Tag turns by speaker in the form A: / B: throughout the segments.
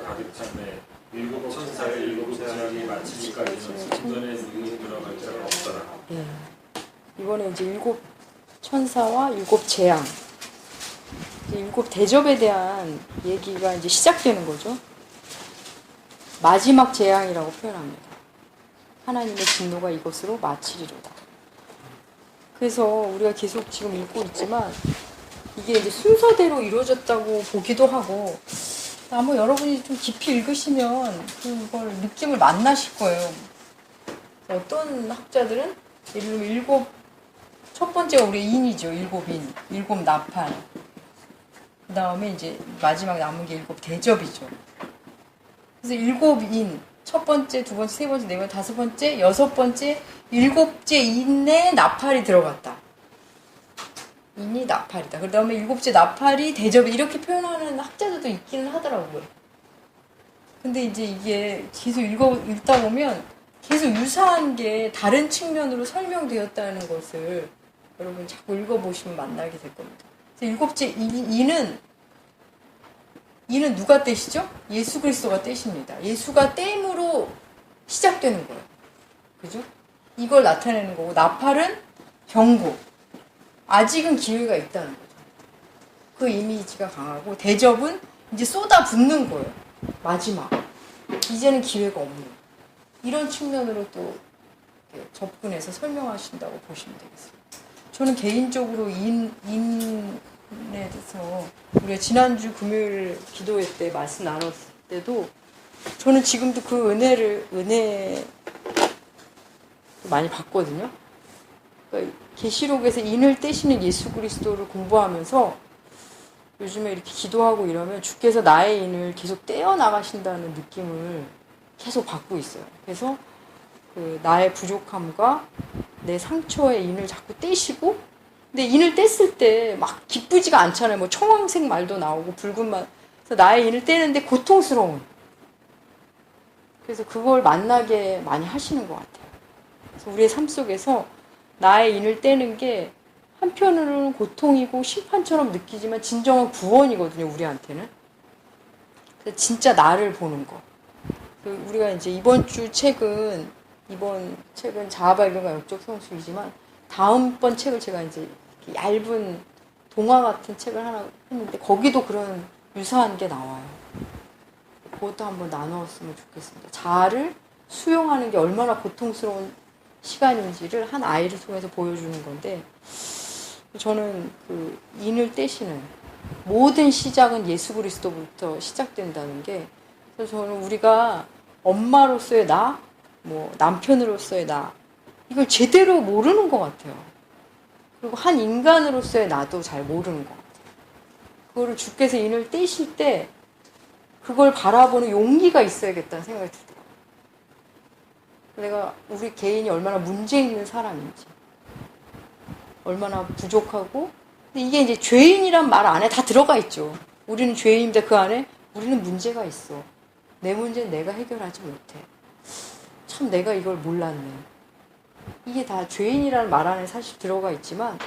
A: 가득 찼네. 일곱 천사의 일곱 재앙이 마치기까지는 신전에 누구 들어갈 자가 없더라.
B: 예. 이번에 이제 일곱 천사와 일곱 재앙, 일곱 대접에 대한 얘기가 이제 시작되는 거죠. 마지막 재앙이라고 표현합니다. 하나님의 진노가 이것으로 마치리로다. 그래서 우리가 계속 지금 읽고 있지만 이게 이제 순서대로 이루어졌다고 보기도 하고, 아마 여러분이 좀 깊이 읽으시면 그걸 느낌을 만나실 거예요. 어떤 학자들은 예를 들면 일곱, 첫 번째가 우리 인이죠. 일곱 인, 일곱 나팔. 그 다음에 이제 마지막 남은 게 일곱 대접이죠. 그래서 일곱 인, 첫 번째, 두 번째, 세 번째, 네 번째, 다섯 번째, 여섯 번째, 일곱째 인에 나팔이 들어갔다. 인이 나팔이다. 그 다음에 일곱째 나팔이 대접이, 이렇게 표현하는 학자들도 있기는 하더라고요. 근데 이제 이게 계속 읽다 보면 계속 유사한 게 다른 측면으로 설명되었다는 것을 여러분 자꾸 읽어보시면 만나게 될 겁니다. 그래서 일곱째 이는 누가 떼시죠? 예수 그리스도가 떼십니다. 예수가 땜으로 시작되는 거예요. 그죠? 이걸 나타내는 거고, 나팔은 경고. 아직은 기회가 있다는 거죠. 그 이미지가 강하고, 대접은 이제 쏟아붓는 거예요. 마지막. 이제는 기회가 없는. 이런 측면으로 또 접근해서 설명하신다고 보시면 되겠습니다. 저는 개인적으로 인에 대해서 우리가 지난주 금요일 기도회 때 말씀 나눴을 때도 저는 지금도 그 은혜 많이 봤거든요. 그러니까 계시록에서 인을 떼시는 예수 그리스도를 공부하면서 요즘에 이렇게 기도하고 이러면 주께서 나의 인을 계속 떼어 나가신다는 느낌을 계속 받고 있어요. 그래서 그 나의 부족함과 내 상처의 인을 자꾸 떼시고, 근데 인을 뗐을 때 막 기쁘지가 않잖아요. 뭐 청황색 말도 나오고 붉은 말. 그래서 나의 인을 떼는데 고통스러운. 그래서 그걸 만나게 많이 하시는 것 같아요. 그래서 우리의 삶 속에서 나의 인을 떼는 게 한편으로는 고통이고 심판처럼 느끼지만 진정한 구원이거든요, 우리한테는. 그래서 진짜 나를 보는 거. 우리가 이제 이번 책은 자아발견과 영적 성숙이지만 다음번 책을 제가 이제 얇은 동화 같은 책을 하나 했는데 거기도 그런 유사한 게 나와요. 그것도 한번 나누었으면 좋겠습니다. 자아를 수용하는 게 얼마나 고통스러운 시간인지를 한 아이를 통해서 보여주는 건데, 저는 그 인을 떼시는 모든 시작은 예수 그리스도부터 시작된다는 게, 그래서 저는 우리가 엄마로서의 나, 뭐 남편으로서의 나, 이걸 제대로 모르는 것 같아요. 그리고 한 인간으로서의 나도 잘 모르는 것 같아요. 그거를 주께서 인을 떼실 때 그걸 바라보는 용기가 있어야겠다는 생각이 들더라고요. 내가 우리 개인이 얼마나 문제 있는 사람인지, 얼마나 부족하고, 근데 이게 이제 죄인이란 말 안에 다 들어가 있죠. 우리는 죄인인데 그 안에 우리는 문제가 있어. 내 문제는 내가 해결하지 못해. 참 내가 이걸 몰랐네. 이게 다 죄인이라는 말 안에 사실 들어가 있지만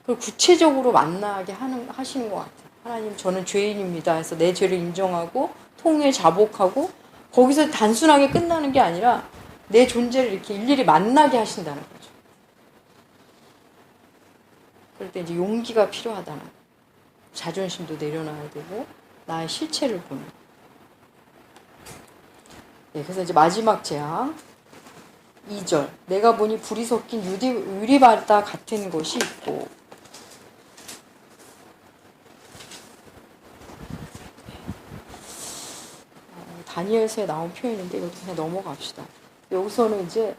B: 그걸 구체적으로 만나게 하시는 것 같아요. 하나님, 저는 죄인입니다 해서 내 죄를 인정하고 통일 자복하고, 거기서 단순하게 끝나는 게 아니라 내 존재를 이렇게 일일이 만나게 하신다는 거죠. 그럴 때 이제 용기가 필요하다는 거예요. 자존심도 내려놔야 되고 나의 실체를 보는. 네, 그래서 이제 마지막 재앙 2절. 내가 보니 불이 섞인 유리바다 같은 것이 있고. 다니엘서에 나온 표현인데 이것도 그냥 넘어갑시다. 여기서는 이제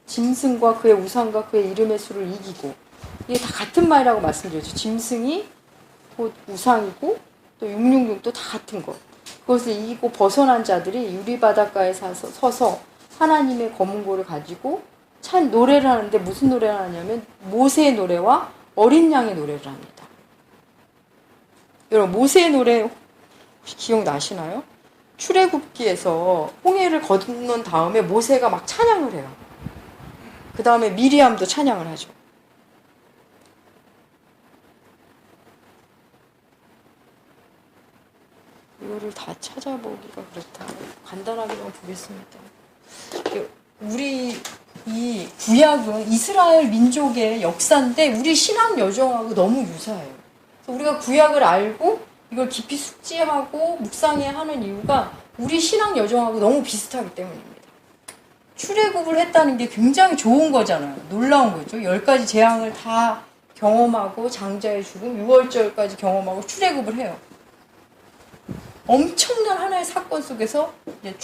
B: 짐승과 그의 우상과 그의 이름의 수를 이기고, 이게 다 같은 말이라고 말씀드렸죠. 짐승이 곧 우상이고 또 666도 다 같은 것. 그것을 이기고 벗어난 자들이 유리바닷가에 서서 하나님의 검은고를 가지고 찬 노래를 하는데, 무슨 노래를 하냐면 모세의 노래와 어린 양의 노래를 합니다. 여러분, 모세의 노래 혹시 기억나시나요? 출애굽기에서 홍해를 건넌 다음에 모세가 막 찬양을 해요. 그 다음에 미리암도 찬양을 하죠. 이거를 다 찾아보기가 그렇다. 간단하게만 보겠습니다. 우리 이 구약은 이스라엘 민족의 역사인데 우리 신앙 여정하고 너무 유사해요. 그래서 우리가 구약을 알고 이걸 깊이 숙지하고 묵상해야 하는 이유가 우리 신앙 여정하고 너무 비슷하기 때문입니다. 출애굽을 했다는 게 굉장히 좋은 거잖아요. 놀라운 거죠. 10가지 재앙을 다 경험하고 장자의 죽음, 6월절까지 경험하고 출애굽을 해요. 엄청난 하나의 사건 속에서 이제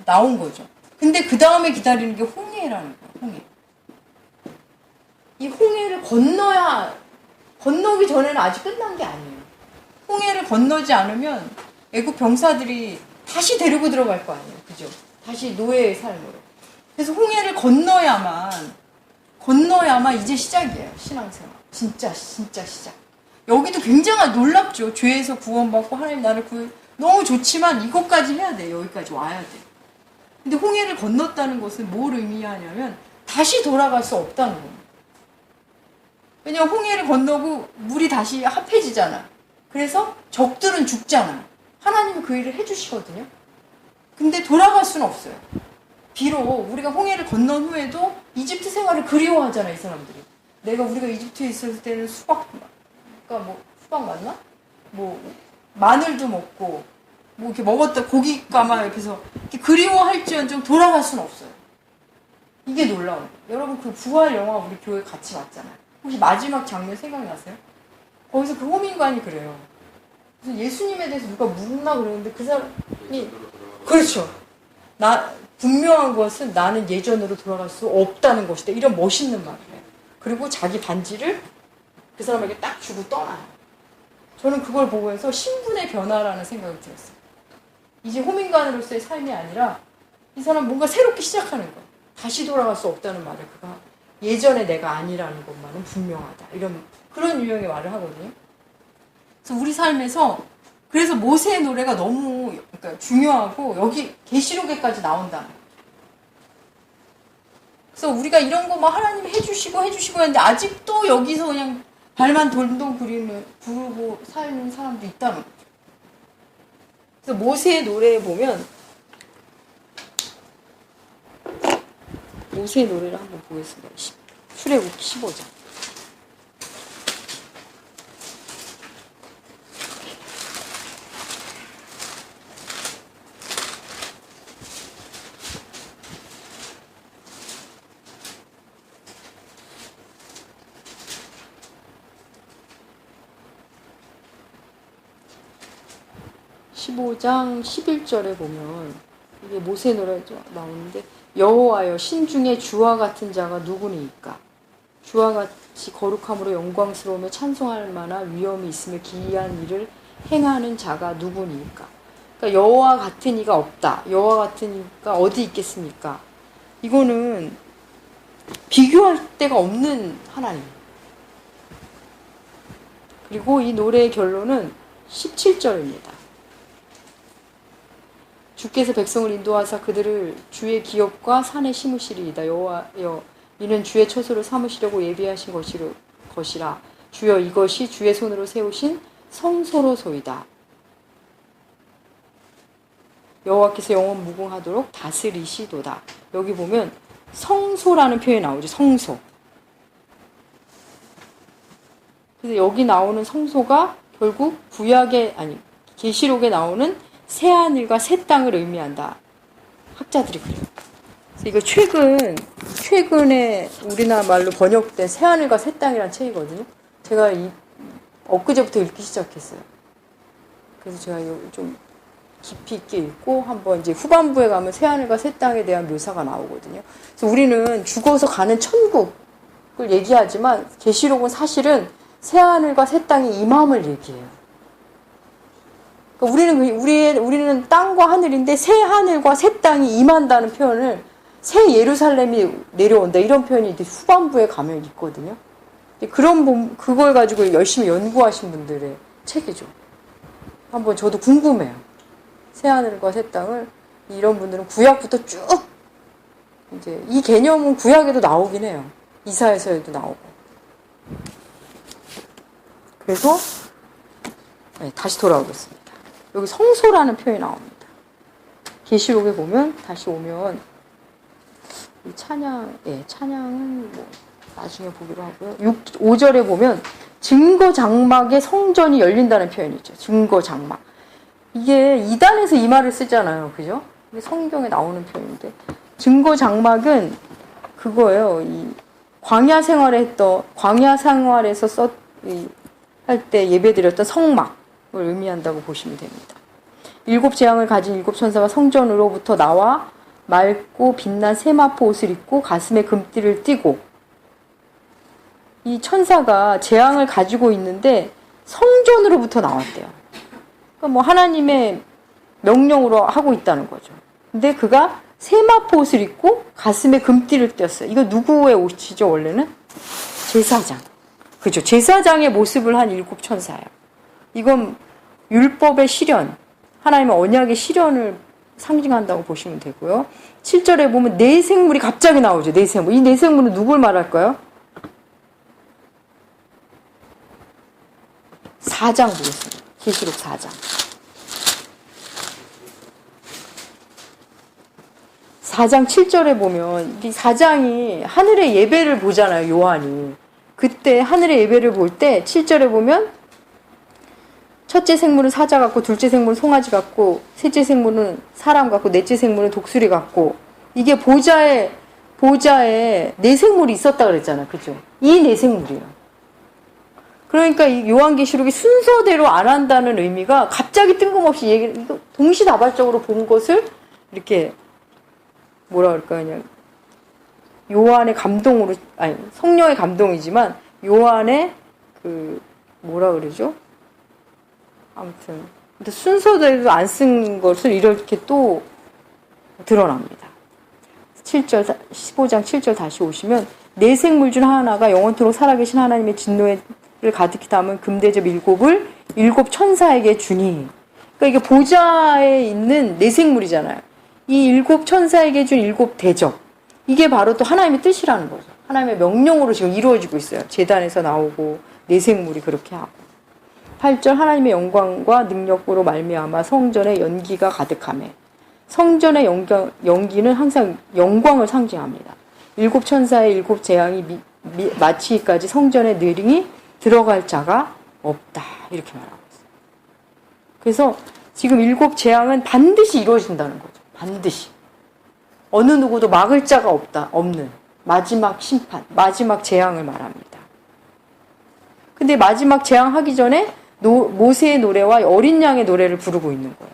B: 나온 거죠. 근데 그 다음에 기다리는 게 홍해라는 거예요. 홍해. 이 홍해를 건너기 전에는 아직 끝난 게 아니에요. 홍해를 건너지 않으면 애국 병사들이 다시 데리고 들어갈 거 아니에요. 그죠? 다시 노예의 삶으로. 그래서 홍해를 건너야만 이제 시작이에요. 신앙생활. 진짜 시작. 여기도 굉장히 놀랍죠. 죄에서 구원받고 하나님 나를 너무 좋지만 이것까지 해야 돼. 여기까지 와야 돼. 근데 홍해를 건넜다는 것은 뭘 의미하냐면 다시 돌아갈 수 없다는 거예요. 왜냐면 홍해를 건너고 물이 다시 합해지잖아. 그래서 적들은 죽잖아. 하나님이 그 일을 해주시거든요. 근데 돌아갈 수는 없어요. 비록 우리가 홍해를 건넌 후에도 이집트 생활을 그리워하잖아, 이 사람들이. 우리가 이집트에 있었을 때는 수박 맞나? 마늘도 먹고, 이렇게 먹었다, 고기가마 옆에서 이렇게 그리워할지언정 돌아갈 수는 없어요. 이게 놀라워요. 여러분, 그 부활 영화 우리 교회 같이 봤잖아요. 혹시 마지막 장면 생각나세요? 거기서 그 호민관이 그래요. 그래서 예수님에 대해서 누가 묻나 그러는데 그 사람이, 그렇죠. 분명한 것은 나는 예전으로 돌아갈 수 없다는 것이다. 이런 멋있는 말을 해요. 그리고 자기 반지를 그 사람에게 딱 주고 떠나요. 저는 그걸 보고서 신분의 변화라는 생각이 들었어요. 이제 호민관으로서의 삶이 아니라 이 사람 뭔가 새롭게 시작하는 거예요. 다시 돌아갈 수 없다는 말을 그가 예전의 내가 아니라는 것만은 분명하다. 그런 유형의 말을 하거든요. 그래서 우리 삶에서 그래서 모세의 노래가 너무 중요하고 여기 계시록에까지 나온다는 거예요. 그래서 우리가 이런 거 하나님이 해주시고 했는데 아직도 여기서 그냥 발만 돌동 부르고 사는 사람도 있다는 거죠. 그래서 모세의 노래에 보면 모세의 노래를 한번 보겠습니다. 출애굽 15장. (15장) 11절에 보면 이게 모세 노래가 나오는데 여호와여 신중에 주와 같은 자가 누구니이까 주와 같이 거룩함으로 영광스러우며 찬송할 만한 위엄이 있으며 기이한 일을 행하는 자가 누구니이까. 그러니까 여호와 같은 이가 없다. 여호와 같은 이가 어디 있겠습니까? 이거는 비교할 데가 없는 하나님. 그리고 이 노래의 결론은 17절입니다. 주께서 백성을 인도하사 그들을 주의 기업과 산에 심으시리이다. 여호와여 이는 주의 처소를 삼으시려고 예비하신 것이라. 주여 이것이 주의 손으로 세우신 성소로소이다. 여호와께서 영원 무궁하도록 다스리시도다. 여기 보면 성소라는 표현이 나오죠. 성소. 그래서 여기 나오는 성소가 결국 계시록에 나오는 새하늘과 새 땅을 의미한다. 학자들이 그래요. 그래서 이거 최근에 우리나라 말로 번역된 새하늘과 새 땅이라는 책이거든요. 제가 엊그제부터 읽기 시작했어요. 그래서 제가 좀 깊이 있게 읽고 한번 이제 후반부에 가면 새하늘과 새 땅에 대한 묘사가 나오거든요. 그래서 우리는 죽어서 가는 천국을 얘기하지만 계시록은 사실은 새하늘과 새 땅의 임함을 얘기해요. 우리는 땅과 하늘인데 새 하늘과 새 땅이 임한다는 표현을 새 예루살렘이 내려온다 이런 표현이 이제 후반부에 가면 있거든요. 그걸 가지고 열심히 연구하신 분들의 책이죠. 한번 저도 궁금해요. 새 하늘과 새 땅을 이런 분들은 구약부터 쭉 이제 이 개념은 구약에도 나오긴 해요. 이사야서에도 나오고. 그래서 다시 돌아오겠습니다. 여기 성소라는 표현이 나옵니다. 계시록에 보면 다시 오면 이 찬양은 뭐 나중에 보기로 하고요. 5절에 보면 증거 장막에 성전이 열린다는 표현이 있죠. 증거 장막. 이게 이단에서 이 말을 쓰잖아요. 그죠? 이게 성경에 나오는 표현인데 증거 장막은 그거예요. 이 광야 생활에서 할 때 예배드렸던 성막을 의미한다고 보시면 됩니다. 7 재앙을 가진 7 천사가 성전으로부터 나와 맑고 빛난 세마포 옷을 입고 가슴에 금띠를 띠고, 이 천사가 재앙을 가지고 있는데 성전으로부터 나왔대요. 그러니까 뭐 하나님의 명령으로 하고 있다는 거죠. 근데 그가 세마포 옷을 입고 가슴에 금띠를 띄었어요. 이거 누구의 옷이죠, 원래는? 제사장. 그죠? 제사장의 모습을 한 7 천사예요. 이건 율법의 실현, 하나님의 언약의 실현을 상징한다고 보시면 되고요. 7절에 보면 네 생물이 갑자기 나오죠. 네 생물. 이 네 생물은 누굴 말할까요? 4장 보겠습니다. 계시록 4장. 4장 7절에 보면 이 4장이 하늘의 예배를 보잖아요. 요한이. 그때 하늘의 예배를 볼 때 7절에 보면 첫째 생물은 사자 같고, 둘째 생물은 송아지 같고, 셋째 생물은 사람 같고, 넷째 생물은 독수리 같고, 이게 보좌에 네 생물이 있었다 그랬잖아요. 그죠? 이 네 생물이에요. 그러니까 이 요한계시록이 순서대로 안 한다는 의미가 갑자기 뜬금없이 이거 동시다발적으로 본 것을 이렇게 뭐라 그럴까요? 그냥 요한의 감동으로, 아니 성령의 감동이지만 요한의 그 뭐라 그러죠? 아무튼 순서대로 안 쓴 것을 이렇게 또 드러납니다. 7절 15장 7절 다시 오시면 네 생물 중 하나가 영원토록 살아계신 하나님의 진노를 가득히 담은 금대접 7을 7 천사에게 주니. 그러니까 이게 보좌에 있는 네 생물이잖아요. 이 7 천사에게 준 7 대접. 이게 바로 또 하나님의 뜻이라는 거죠. 하나님의 명령으로 지금 이루어지고 있어요. 제단에서 나오고 네 생물이 그렇게 하고. 8절 하나님의 영광과 능력으로 말미암아 성전에 연기가 가득하매. 성전의 연기는 항상 영광을 상징합니다. 7 천사의 7 재앙이 마치기까지 성전에 능히 들어갈 자가 없다. 이렇게 말하고 있어요. 그래서 지금 7 재앙은 반드시 이루어진다는 거죠. 반드시. 어느 누구도 막을 자가 없는 마지막 심판, 마지막 재앙을 말합니다. 근데 마지막 재앙하기 전에 모세의 노래와 어린 양의 노래를 부르고 있는 거예요.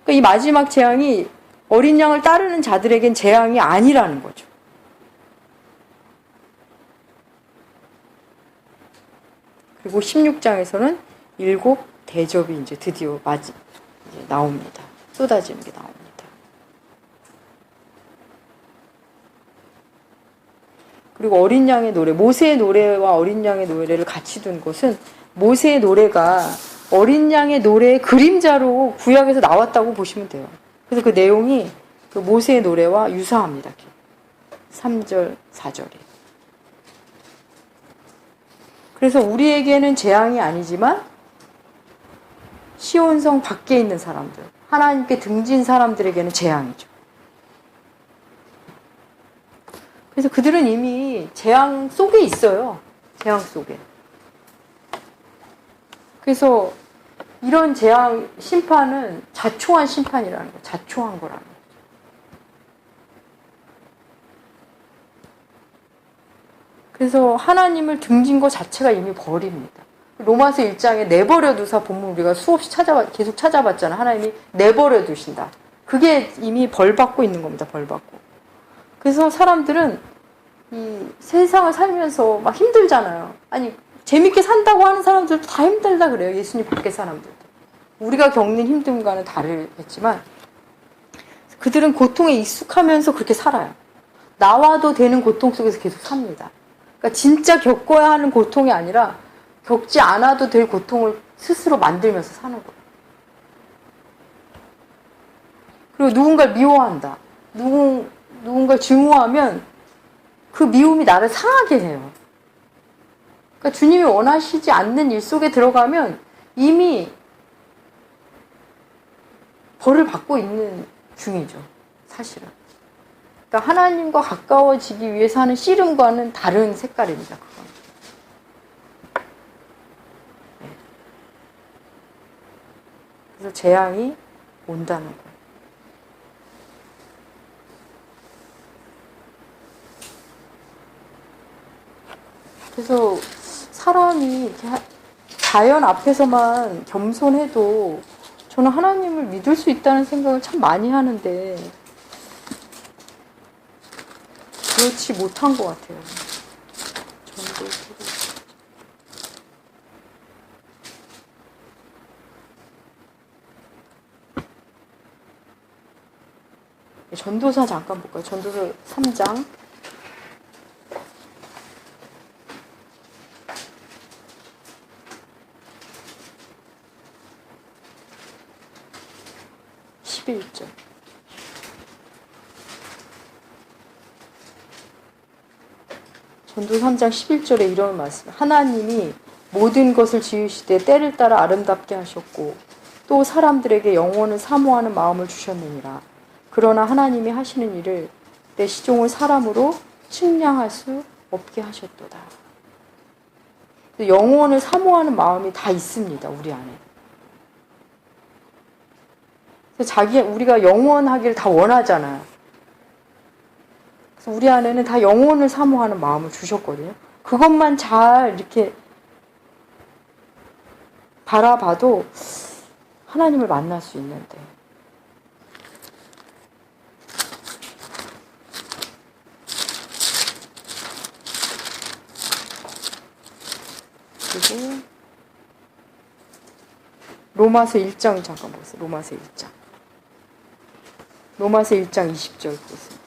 B: 그러니까 이 마지막 재앙이 어린 양을 따르는 자들에겐 재앙이 아니라는 거죠. 그리고 16장에서는 7 대접이 이제 드디어 이제 나옵니다. 쏟아지는 게 나옵니다. 그리고 어린 양의 노래, 모세의 노래와 어린 양의 노래를 같이 둔 것은 모세의 노래가 어린 양의 노래의 그림자로 구약에서 나왔다고 보시면 돼요. 그래서 그 내용이 그 모세의 노래와 유사합니다. 3절, 4절이. 그래서 우리에게는 재앙이 아니지만 시온성 밖에 있는 사람들, 하나님께 등진 사람들에게는 재앙이죠. 그래서 그들은 이미 재앙 속에 있어요. 재앙 속에. 그래서 이런 재앙 심판은 자초한 심판이라는 거예요. 자초한 거라는 거죠. 그래서 하나님을 등진 것 자체가 이미 벌입니다. 로마서 1장에 내버려 두사 본문 우리가 수없이 계속 찾아봤잖아요. 하나님이 내버려 두신다. 그게 이미 벌 받고 있는 겁니다. 벌 받고. 그래서 사람들은 이 세상을 살면서 막 힘들잖아요. 아니, 재밌게 산다고 하는 사람들도 다 힘들다 그래요. 예수님 밖에 사람들도. 우리가 겪는 힘듦과는 다르겠지만 그들은 고통에 익숙하면서 그렇게 살아요. 나와도 되는 고통 속에서 계속 삽니다. 그러니까 진짜 겪어야 하는 고통이 아니라 겪지 않아도 될 고통을 스스로 만들면서 사는 거예요. 그리고 누군가를 미워한다. 누군가를 증오하면 그 미움이 나를 상하게 해요. 그러니까 주님이 원하시지 않는 일 속에 들어가면 이미 벌을 받고 있는 중이죠. 사실은. 그러니까 하나님과 가까워지기 위해서 하는 씨름과는 다른 색깔입니다. 그건. 네. 그래서 재앙이 온다는 거예요. 그래서 사람이 이렇게 자연 앞에서만 겸손해도 저는 하나님을 믿을 수 있다는 생각을 참 많이 하는데 그렇지 못한 것 같아요. 전도서 잠깐 볼까요? 전도서 3장 11절. 전도 3장 11절에 이런 말씀. 하나님이 모든 것을 지으시되 때를 따라 아름답게 하셨고 또 사람들에게 영원을 사모하는 마음을 주셨느니라. 그러나 하나님이 하시는 일을 내 시종을 사람으로 측량할 수 없게 하셨도다. 영원을 사모하는 마음이 다 있습니다. 우리 안에. 우리가 영원하기를 다 원하잖아요. 그래서 우리 안에는 다 영원을 사모하는 마음을 주셨거든요. 그것만 잘 이렇게 바라봐도 하나님을 만날 수 있는데. 그리고 로마서 1장 잠깐 보세요. 로마서 1장. 로마서 1장 20절 보세요.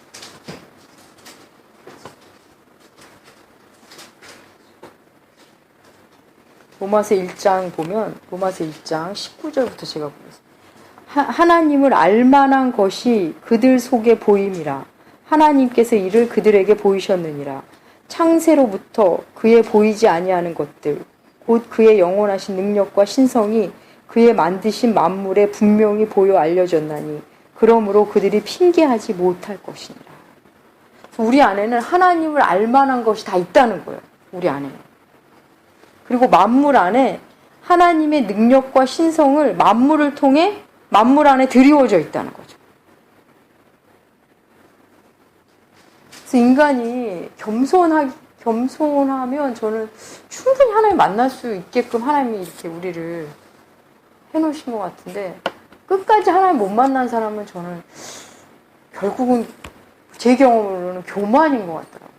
B: 로마서 1장 보면 로마서 1장 19절부터 제가 보겠습니다. 하나님을 알만한 것이 그들 속에 보임이라. 하나님께서 이를 그들에게 보이셨느니라. 창세로부터 그의 보이지 아니하는 것들 곧 그의 영원하신 능력과 신성이 그의 만드신 만물에 분명히 보여 알려졌나니 그러므로 그들이 핑계하지 못할 것이니라. 우리 안에는 하나님을 알만한 것이 다 있다는 거예요. 우리 안에는. 그리고 만물 안에 하나님의 능력과 신성을 만물을 통해 만물 안에 드리워져 있다는 거죠. 그래서 인간이 겸손하면 저는 충분히 하나님 만날 수 있게끔 하나님이 이렇게 우리를 해놓으신 것 같은데 끝까지 하나님 못 만난 사람은 저는 결국은 제 경험으로는 교만인 것 같더라고요.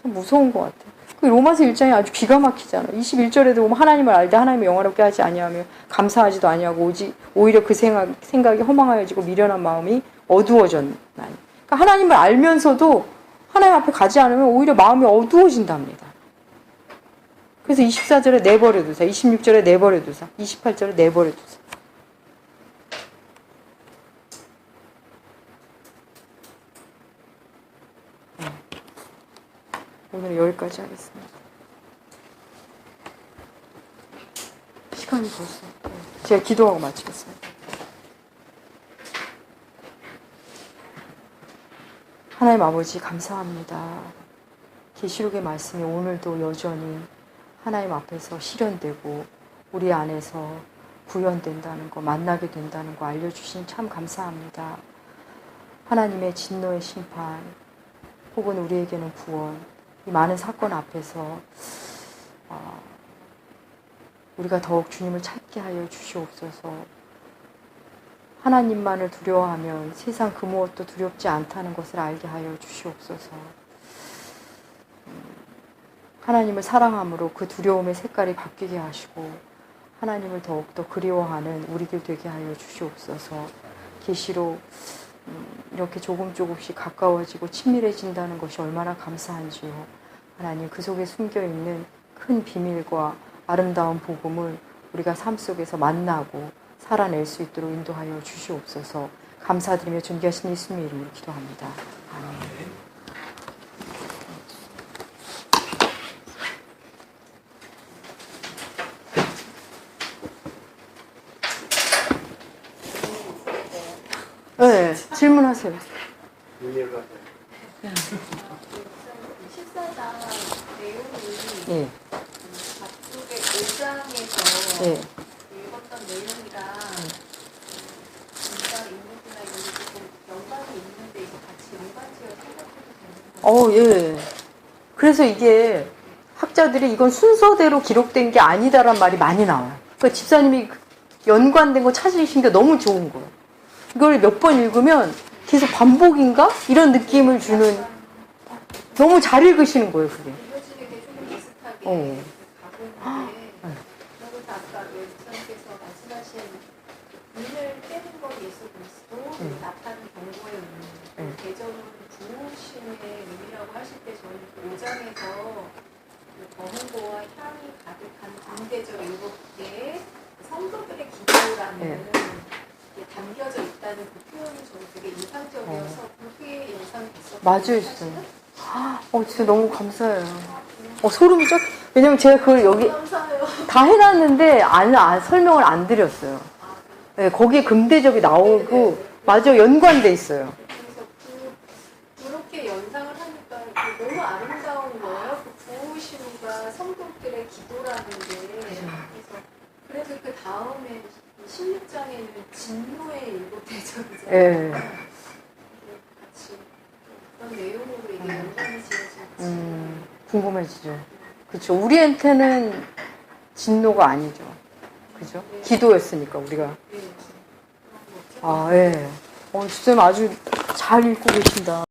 B: 참 무서운 것 같아요. 그 로마서 1장이 아주 기가 막히잖아요. 21절에도 보면 하나님을 알되 하나님을 영화롭게 하지 아니하며 감사하지도 아니하고 오히려 그 생각이 허망하여지고 미련한 마음이 어두워졌나니. 그러니까 하나님을 알면서도 하나님 앞에 가지 않으면 오히려 마음이 어두워진답니다. 그래서 24절에 내버려두사, 26절에 내버려두사, 28절에 내버려두사. 오늘 여기까지 하겠습니다. 시간이 벌써. 제가 기도하고 마치겠습니다. 하나님 아버지 감사합니다. 계시록의 말씀이 오늘도 여전히 하나님 앞에서 실현되고 우리 안에서 구현된다는 거, 만나게 된다는 거 알려주신 참 감사합니다. 하나님의 진노의 심판 혹은 우리에게는 구원, 이 많은 사건 앞에서 우리가 더욱 주님을 찾게 하여 주시옵소서. 하나님만을 두려워하면 세상 그 무엇도 두렵지 않다는 것을 알게 하여 주시옵소서. 하나님을 사랑함으로 그 두려움의 색깔이 바뀌게 하시고 하나님을 더욱더 그리워하는 우리들 되게 하여 주시옵소서. 계시록 이렇게 조금씩 가까워지고 친밀해진다는 것이 얼마나 감사한지요. 하나님 그 속에 숨겨있는 큰 비밀과 아름다운 복음을 우리가 삶 속에서 만나고 살아낼 수 있도록 인도하여 주시옵소서. 감사드리며 존귀하신 예수님의 이름으로 기도합니다. 아멘. 하세요.
A: 이해가 돼.
C: 식사당 내용이
B: 예.
C: 각국의 5장에서
B: 예.
C: 읽었던 내용이랑 진짜 인물이나 이런 게 조금 연관이 있는데 이거 같이 연관지어 생각해도 되는 거예요?
B: 예. 그래서 이게 학자들이 이건 순서대로 기록된 게 아니다란 말이 많이 나와요. 그러니까 집사님이 연관된 거 찾으신 게 너무 좋은 거예요. 이걸 몇 번 읽으면 계속 반복인가? 이런 느낌을 주는, 너무 잘 읽으시는 거예요, 그게.
C: 이어지는 게 조금 비슷하게
B: 어.
C: 가고 있는데 그리고 아까 목사님께서 말씀하신 눈을 떼는 건 예수 그리스도 나타난 경고의 의미 대전은 부으심의 의미라고 하실 때 저는 5장에서 검은고와 향이 가득한 등대적 7개의 성도들의 기도라는 게 담겨져 있다는 그 표현이 저는 되게 인상적이어서 그게 영상이 있었어요.
B: 맞아요, 진짜. 진짜 너무 감사해요. 소름이 쫙, 왜냐면 제가 그걸 여기
C: 감사해요.
B: 다 해놨는데, 설명을 안 드렸어요. 네, 거기에 금대접이 나오고, 맞아, 연관돼 있어요.
C: 그래서 그렇게 연상을 하니까 너무 아름다운 거예요. 그 부으심과 성도들의 기도라는 게. 그래서 그 다음에 16장에는 진노의 7대접이잖아요.
B: 예.
C: 같이 그런 내용으로 이게 연관이 지어질지.
B: 궁금해지죠. 그렇죠. 우리한테는 진노가 아니죠. 그죠? 기도였으니까, 우리가.
C: 네.
B: 예. 진짜 아주 잘 읽고 계신다.